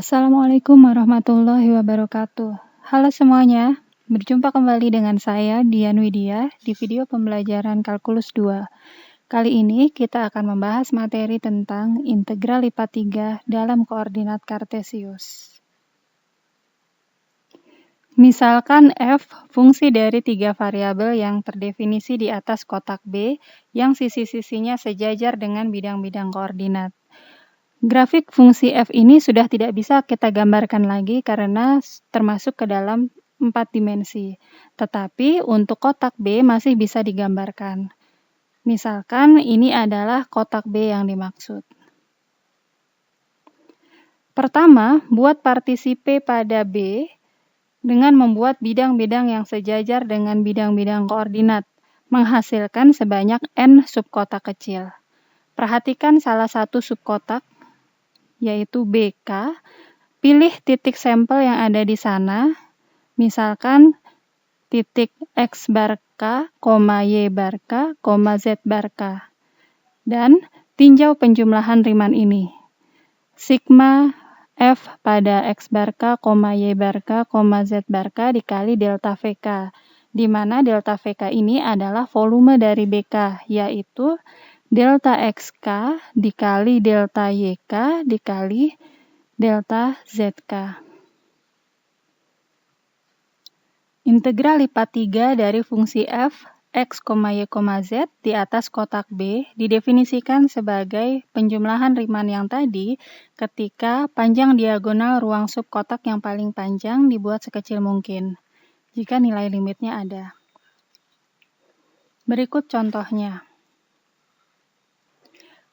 Assalamualaikum warahmatullahi wabarakatuh. Halo semuanya, berjumpa kembali dengan saya Dian Widya di video pembelajaran Kalkulus 2. Kali ini kita akan membahas materi tentang integral lipat 3 dalam koordinat kartesius. Misalkan f fungsi dari 3 variabel yang terdefinisi di atas kotak B yang sisi-sisinya sejajar dengan bidang-bidang koordinat. Grafik fungsi f ini sudah tidak bisa kita gambarkan lagi karena termasuk ke dalam 4 dimensi. Tetapi untuk kotak B masih bisa digambarkan. Misalkan ini adalah kotak B yang dimaksud. Pertama, buat partisi P pada B dengan membuat bidang-bidang yang sejajar dengan bidang-bidang koordinat, menghasilkan sebanyak n subkotak kecil. Perhatikan salah satu subkotak, yaitu BK, pilih titik sampel yang ada di sana, misalkan titik X bar K, Y bar K, Z bar K. Dan tinjau penjumlahan riman ini. Sigma F pada X bar K, Y bar K, Z bar K dikali delta VK, di mana delta VK ini adalah volume dari BK, yaitu delta XK dikali delta YK dikali delta ZK. Integral lipat 3 dari fungsi f, x, y, z di atas kotak B didefinisikan sebagai penjumlahan riman yang tadi ketika panjang diagonal ruang subkotak yang paling panjang dibuat sekecil mungkin, jika nilai limitnya ada. Berikut contohnya.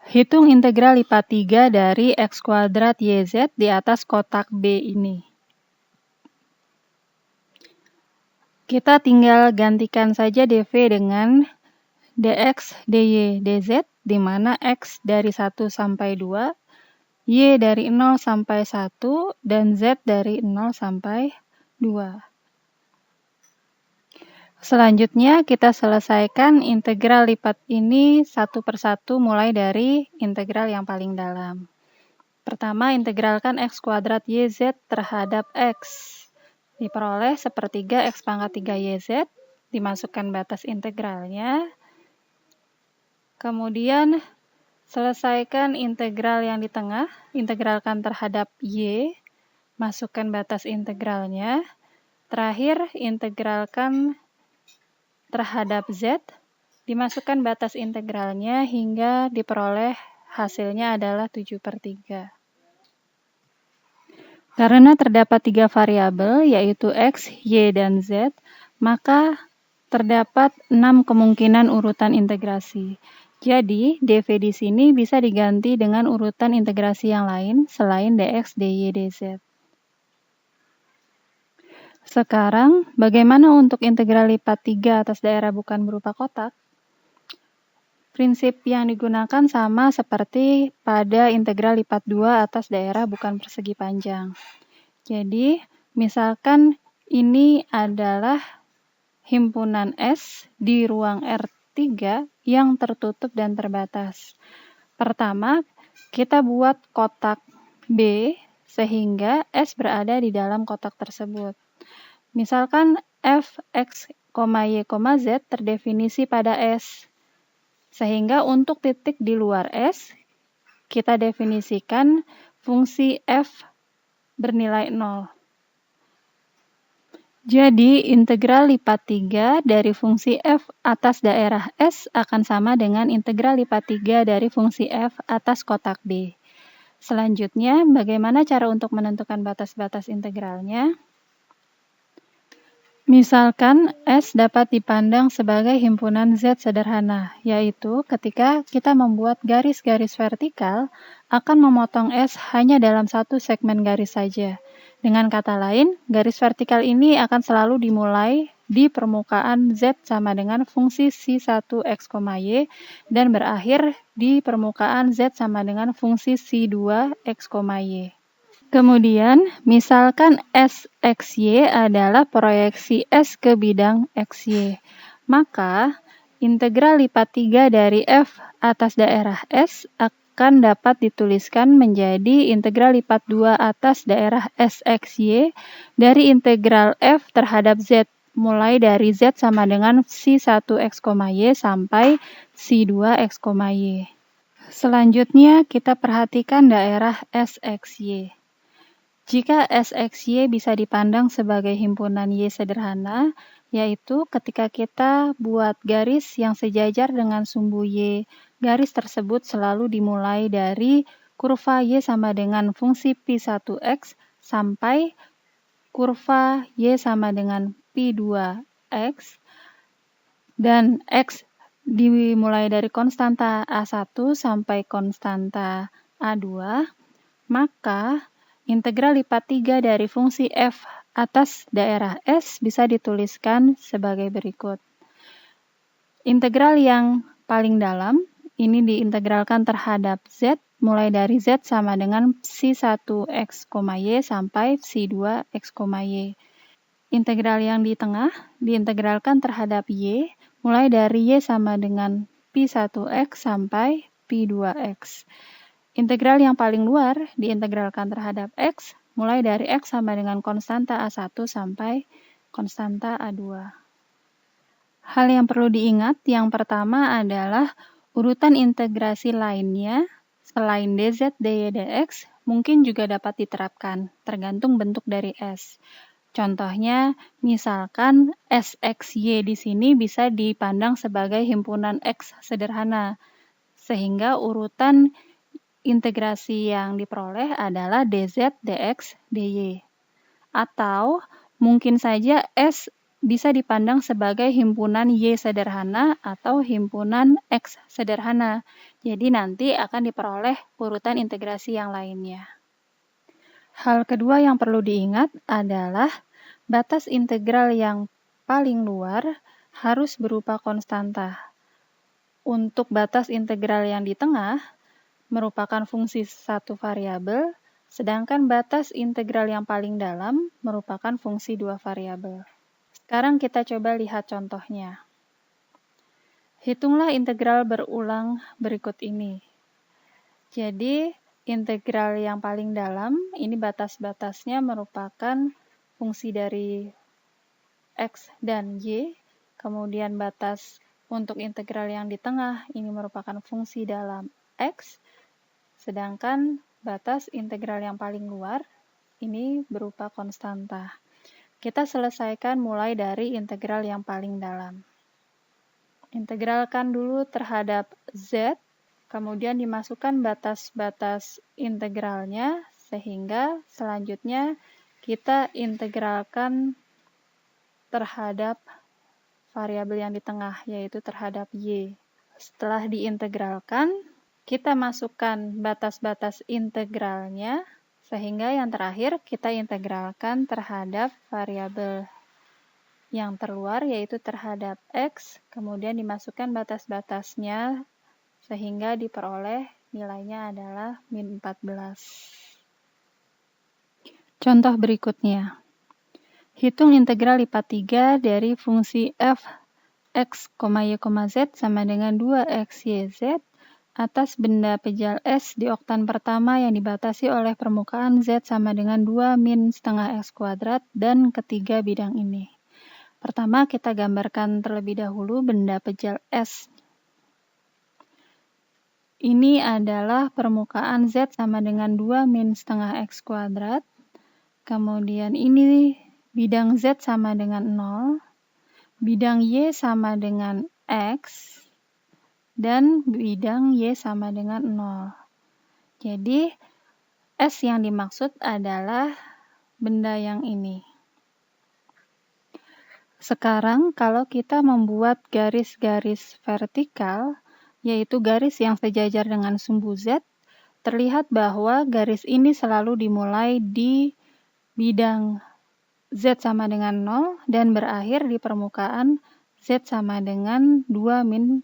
Hitung integral lipat 3 dari x kuadrat YZ di atas kotak B ini. Kita tinggal gantikan saja dv dengan dx, dy, dz, di mana x dari 1 sampai 2, y dari 0 sampai 1, dan z dari 0 sampai 2. Selanjutnya kita selesaikan integral lipat ini satu persatu mulai dari integral yang paling dalam. Pertama, integralkan x kuadrat YZ terhadap x. Diperoleh sepertiga x pangkat 3 YZ, dimasukkan batas integralnya. Kemudian selesaikan integral yang di tengah, integralkan terhadap Y, masukkan batas integralnya. Terakhir, integralkan terhadap Z, dimasukkan batas integralnya hingga diperoleh hasilnya adalah 7/3. Karena terdapat 3 variabel, yaitu X, Y, dan Z, maka terdapat 6 kemungkinan urutan integrasi. Jadi, dv di sini bisa diganti dengan urutan integrasi yang lain selain dx, dy, dz. Sekarang, bagaimana untuk integral lipat 3 atas daerah bukan berupa kotak? Prinsip yang digunakan sama seperti pada integral lipat 2 atas daerah bukan persegi panjang. Jadi, misalkan ini adalah himpunan S di ruang R3 yang tertutup dan terbatas. Pertama, kita buat kotak B sehingga S berada di dalam kotak tersebut. Misalkan f, x, y, z terdefinisi pada S. Sehingga untuk titik di luar S, kita definisikan fungsi f bernilai 0. Jadi, integral lipat 3 dari fungsi f atas daerah S akan sama dengan integral lipat 3 dari fungsi f atas kotak B. Selanjutnya, bagaimana cara untuk menentukan batas-batas integralnya? Misalkan S dapat dipandang sebagai himpunan Z sederhana, yaitu ketika kita membuat garis-garis vertikal akan memotong S hanya dalam satu segmen garis saja. Dengan kata lain, garis vertikal ini akan selalu dimulai di permukaan Z sama dengan fungsi Si1 X, Y dan berakhir di permukaan Z sama dengan fungsi Si2 X, Y. Kemudian, misalkan SXY adalah proyeksi S ke bidang XY. Maka, integral lipat 3 dari F atas daerah S akan dapat dituliskan menjadi integral lipat 2 atas daerah SXY dari integral F terhadap Z, mulai dari Z sama dengan Si1X, Y sampai Si2X, Y. Selanjutnya kita perhatikan daerah SXY. Jika SXY bisa dipandang sebagai himpunan Y sederhana, yaitu ketika kita buat garis yang sejajar dengan sumbu Y, garis tersebut selalu dimulai dari kurva Y sama dengan fungsi Pi1X sampai kurva Y sama dengan Pi2X, dan X dimulai dari konstanta A1 sampai konstanta A2, maka integral lipat 3 dari fungsi f atas daerah S bisa dituliskan sebagai berikut. Integral yang paling dalam ini diintegralkan terhadap Z mulai dari Z sama dengan Si1X, Y sampai Si2X, Y. Integral yang di tengah diintegralkan terhadap Y mulai dari Y sama dengan Pi1X sampai Pi2X. Integral yang paling luar diintegralkan terhadap X, mulai dari X sama dengan konstanta A1 sampai konstanta A2. Hal yang perlu diingat, yang pertama adalah urutan integrasi lainnya selain dz, dy, dx mungkin juga dapat diterapkan, tergantung bentuk dari S. Contohnya, misalkan SXY di sini bisa dipandang sebagai himpunan X sederhana, sehingga urutan integrasi yang diperoleh adalah dz, dx, dy. Atau mungkin saja S bisa dipandang sebagai himpunan Y sederhana atau himpunan X sederhana. Jadi nanti akan diperoleh urutan integrasi yang lainnya. Hal kedua yang perlu diingat adalah batas integral yang paling luar harus berupa konstanta. Untuk batas integral yang di tengah merupakan fungsi satu variabel, sedangkan batas integral yang paling dalam merupakan fungsi dua variabel. Sekarang kita coba lihat contohnya. Hitunglah integral berulang berikut ini. Jadi, integral yang paling dalam, ini batas-batasnya merupakan fungsi dari X dan Y, kemudian batas untuk integral yang di tengah, ini merupakan fungsi dalam X, sedangkan batas integral yang paling luar ini berupa konstanta. Kita selesaikan mulai dari integral yang paling dalam. Integralkan dulu terhadap Z, kemudian dimasukkan batas-batas integralnya, sehingga selanjutnya kita integralkan terhadap variabel yang di tengah, yaitu terhadap Y. Setelah diintegralkan, kita masukkan batas-batas integralnya, sehingga yang terakhir kita integralkan terhadap variabel yang terluar, yaitu terhadap X, kemudian dimasukkan batas-batasnya, sehingga diperoleh nilainya adalah min 14. Contoh berikutnya. Hitung integral lipat 3 dari fungsi f x, y, z sama dengan 2x, y, z atas benda pejal S di oktan pertama yang dibatasi oleh permukaan Z sama dengan 2 min setengah X kuadrat dan ketiga bidang ini. Pertama, kita gambarkan terlebih dahulu benda pejal S. Ini adalah permukaan Z sama dengan 2 min setengah X kuadrat. Kemudian ini bidang Z sama dengan 0. Bidang Y sama dengan X. Dan bidang Y sama dengan 0. Jadi, S yang dimaksud adalah benda yang ini. Sekarang, kalau kita membuat garis-garis vertikal, yaitu garis yang sejajar dengan sumbu Z, terlihat bahwa garis ini selalu dimulai di bidang Z sama dengan 0 dan berakhir di permukaan Z sama dengan 2 min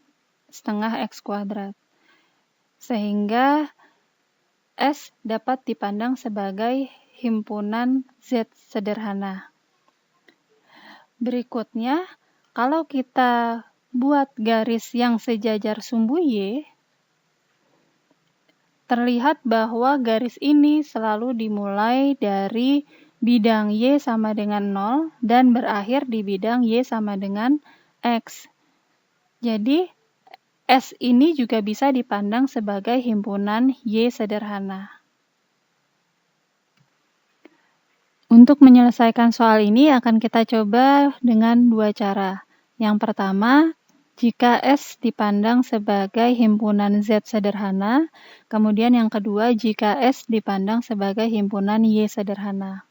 setengah X kuadrat. Sehingga S dapat dipandang sebagai himpunan Z sederhana. Berikutnya, kalau kita buat garis yang sejajar sumbu Y, terlihat bahwa garis ini selalu dimulai dari bidang Y sama dengan 0 dan berakhir di bidang Y sama dengan X. Jadi, S ini juga bisa dipandang sebagai himpunan Y sederhana. Untuk menyelesaikan soal ini akan kita coba dengan dua cara. Yang pertama, jika S dipandang sebagai himpunan Z sederhana, kemudian yang kedua, jika S dipandang sebagai himpunan Y sederhana.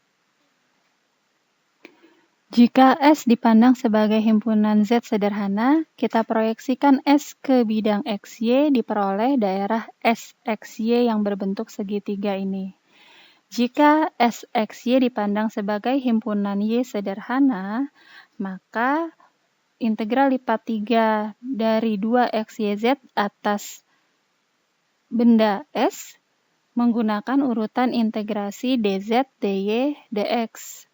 Jika S dipandang sebagai himpunan Z sederhana, kita proyeksikan S ke bidang XY diperoleh daerah SXY yang berbentuk segitiga ini. Jika SXY dipandang sebagai himpunan Y sederhana, maka integral lipat 3 dari 2XYZ atas benda S menggunakan urutan integrasi dz, dy, dx.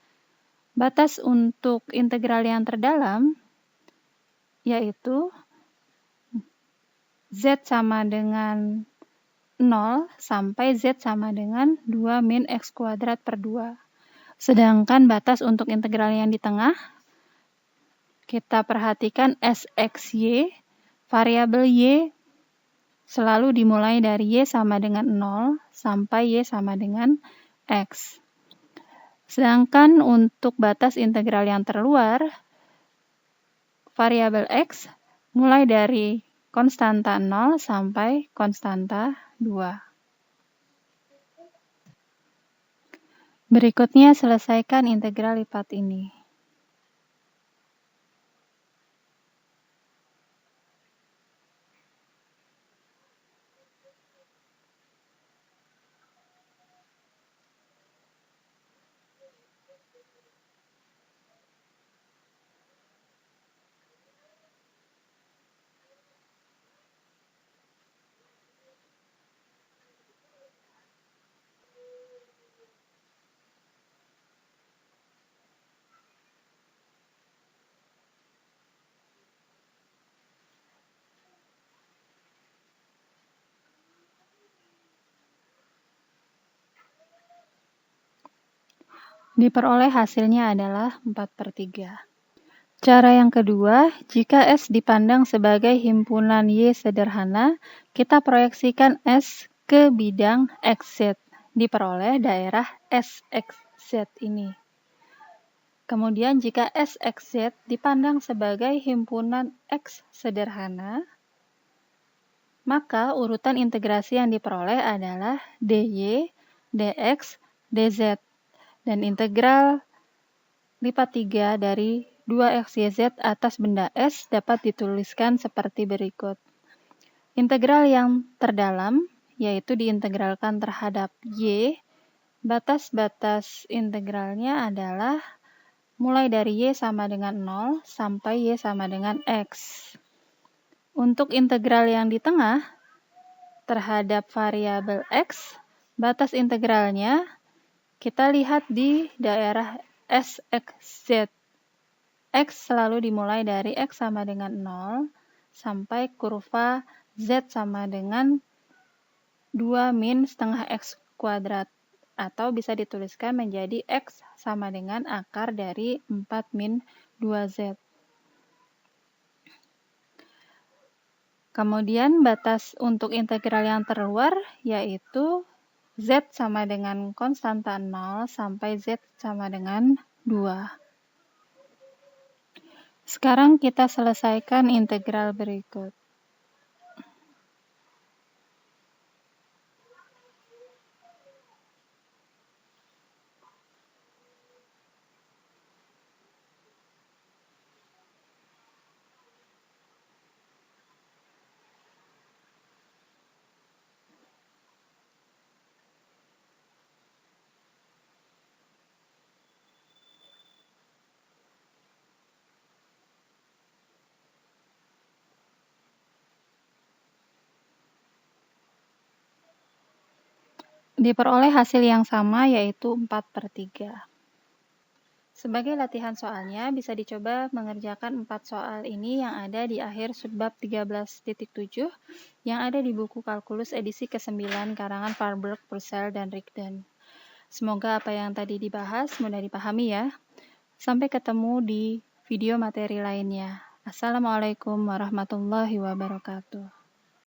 Batas untuk integral yang terdalam yaitu Z sama dengan 0 sampai Z sama dengan 2 min X kuadrat per 2. Sedangkan batas untuk integral yang di tengah, kita perhatikan SXY, variabel Y selalu dimulai dari Y sama dengan 0 sampai Y sama dengan X. Sedangkan untuk batas integral yang terluar, variabel X mulai dari konstanta 0 sampai konstanta 2. Berikutnya selesaikan integral lipat ini. Diperoleh hasilnya adalah 4/3. Cara yang kedua, jika S dipandang sebagai himpunan Y sederhana, kita proyeksikan S ke bidang XZ. Diperoleh daerah SXZ ini. Kemudian jika SXZ dipandang sebagai himpunan X sederhana, maka urutan integrasi yang diperoleh adalah dy, dx, dz. Dan integral lipat 3 dari 2XYZ atas benda S dapat dituliskan seperti berikut. Integral yang terdalam, yaitu diintegralkan terhadap Y, batas-batas integralnya adalah mulai dari Y sama dengan 0 sampai Y sama dengan X. Untuk integral yang di tengah, terhadap variabel X, batas integralnya kita lihat di daerah SXZ. X selalu dimulai dari X sama dengan 0 sampai kurva Z sama dengan 2 min setengah X kuadrat. Atau bisa dituliskan menjadi X sama dengan akar dari 4 min 2Z. Kemudian batas untuk integral yang terluar yaitu Z sama dengan konstanta 0 sampai Z sama dengan 2. Sekarang kita selesaikan integral berikut. Diperoleh hasil yang sama yaitu 4/3. Sebagai latihan soalnya, bisa dicoba mengerjakan 4 soal ini yang ada di akhir subbab 13.7 yang ada di buku Kalkulus edisi ke-9 karangan Farberg, Purcell, dan Rigdon. Semoga apa yang tadi dibahas mudah dipahami ya. Sampai ketemu di video materi lainnya. Assalamualaikum warahmatullahi wabarakatuh.